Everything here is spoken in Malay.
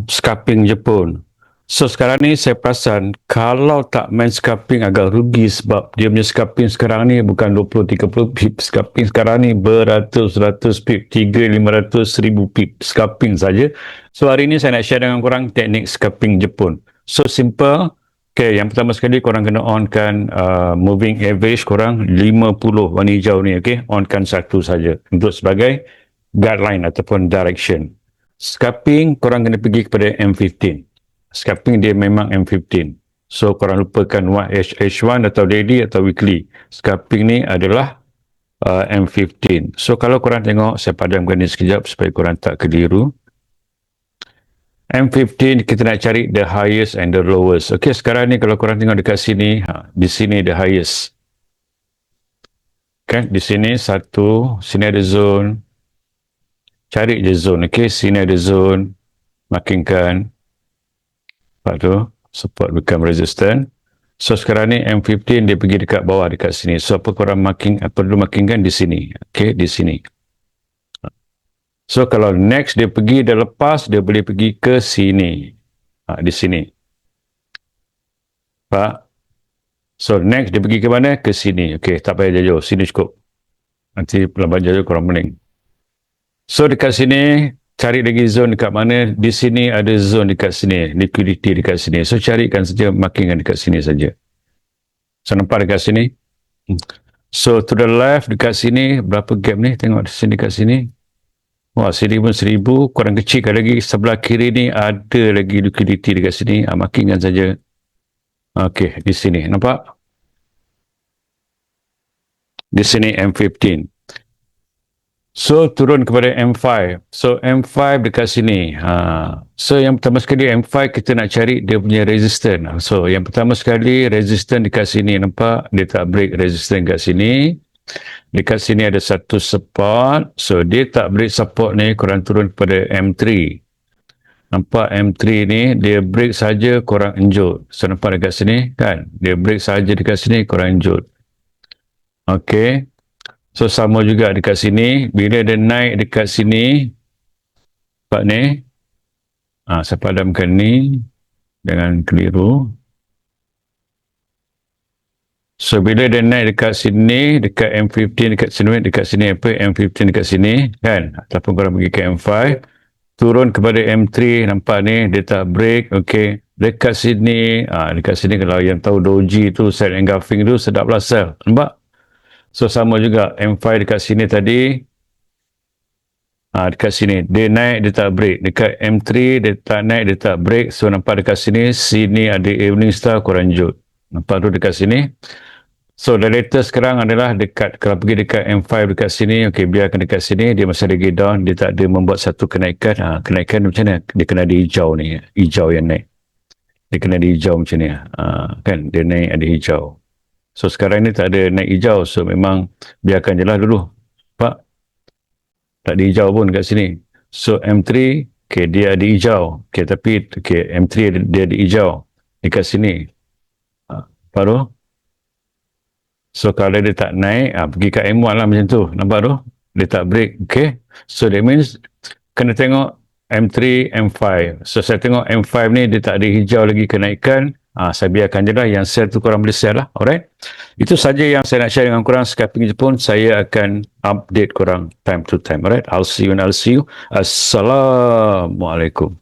scalping Jepun. So sekarang ni saya perasan kalau tak main scalping agak rugi sebab dia punya scalping sekarang ni bukan 20-30 pip. Scalping sekarang ni beratus-ratus pip, 300-500 ribu pip scalping saja. So hari ni saya nak share dengan korang teknik scalping Jepun. So simple. Okay, yang pertama sekali korang kena onkan moving average korang 50 warna hijau ni, okay? Onkan satu saja untuk sebagai guideline ataupun direction. Scalping korang kena pergi kepada M15. Scalping dia memang M15. So korang lupakan H1 atau daily atau weekly. Scalping ni adalah M15. So kalau korang tengok, saya padamkan ni sekejap supaya korang tak keliru. M15 kita nak cari the highest and the lowest. Okay, sekarang ni kalau korang tengok dekat sini, di sini the highest. Okay, di sini satu, sini ada zone. Cari je zone, okay, sini ada zone. Makinkan. Lepas tu, support become resistant. So sekarang ni M15 dia pergi dekat bawah dekat sini. So apa korang perlu makinkan di sini. Okay, di sini. So kalau next dia pergi dah lepas, dia boleh pergi ke sini. Di sini. Pak. So next dia pergi ke mana? Ke sini. Okay, tak payah jauh. Sini cukup. Nanti lambat jauh korang pening. So dekat sini, cari lagi zone dekat mana. Di sini ada zone dekat sini. Liquidity dekat sini. So carikan saja, markingan dekat sini saja. So nampak dekat sini. So to the left dekat sini, berapa gap ni? Tengok di sini dekat sini. Wah, sini pun 1000. Korang kecilkan lagi. Sebelah kiri ni ada lagi liquidity dekat sini. Markingan saja. Okay, di sini. Nampak? Di sini M15. So turun kepada M5. So M5 dekat sini. So yang pertama sekali M5 kita nak cari dia punya resistance. So yang pertama sekali resistance dekat sini. Nampak? Dia tak break resistance dekat sini. Dekat sini ada satu support. So dia tak break support ni, korang turun kepada M3. Nampak M3 ni dia break saja korang enjut. So nampak dekat sini kan? Dia break saja dekat sini korang enjut. Okay. So sama juga dekat sini. Bila dia naik dekat sini, nampak ni. Saya padamkan ni. Jangan keliru. So bila dia naik dekat sini, dekat M15 dekat sini apa? M15 dekat sini kan? Ataupun korang pergi ke M5. Turun kepada M3, nampak ni. Dia tak break. Okay. Dekat sini, kalau yang tahu doji tu, sell engulfing tu, sedaplah sell. Nampak? So sama juga M5 dekat sini tadi. Dekat sini dia naik, dia tak break. Dekat M3 dia tak naik, dia tak break. So nampak dekat sini ada evening star, korang jut. Nampak tu dekat sini. So the latest sekarang adalah dekat, kalau pergi dekat M5 dekat sini, okay, biarkan dekat sini, dia masih lagi down, dia tak ada membuat satu kenaikan. Kenaikan macam mana? Dia kena ada hijau ni, hijau yang naik. Dia kena ada hijau macam ni. Kan dia naik ada hijau. So sekarang ni tak ada naik hijau. So memang biarkan je lah dulu. Nampak? Tak ada hijau pun kat sini. So M3, okay, dia ada hijau. Okay, tapi okay, M3 dia ada hijau. Dekat sini. Baru. So kalau dia tak naik, pergi kat M1 lah macam tu. Nampak tu? Dia tak break. Okay. So that means kena tengok M3, M5. So saya tengok M5 ni dia tak ada hijau lagi kenaikan. Saya biarkan je lah, yang sell tu korang boleh sell lah. Alright, itu saja yang saya nak share dengan korang scalping Jepun. Saya akan update korang time to time. Alright, I'll see you. Assalamualaikum.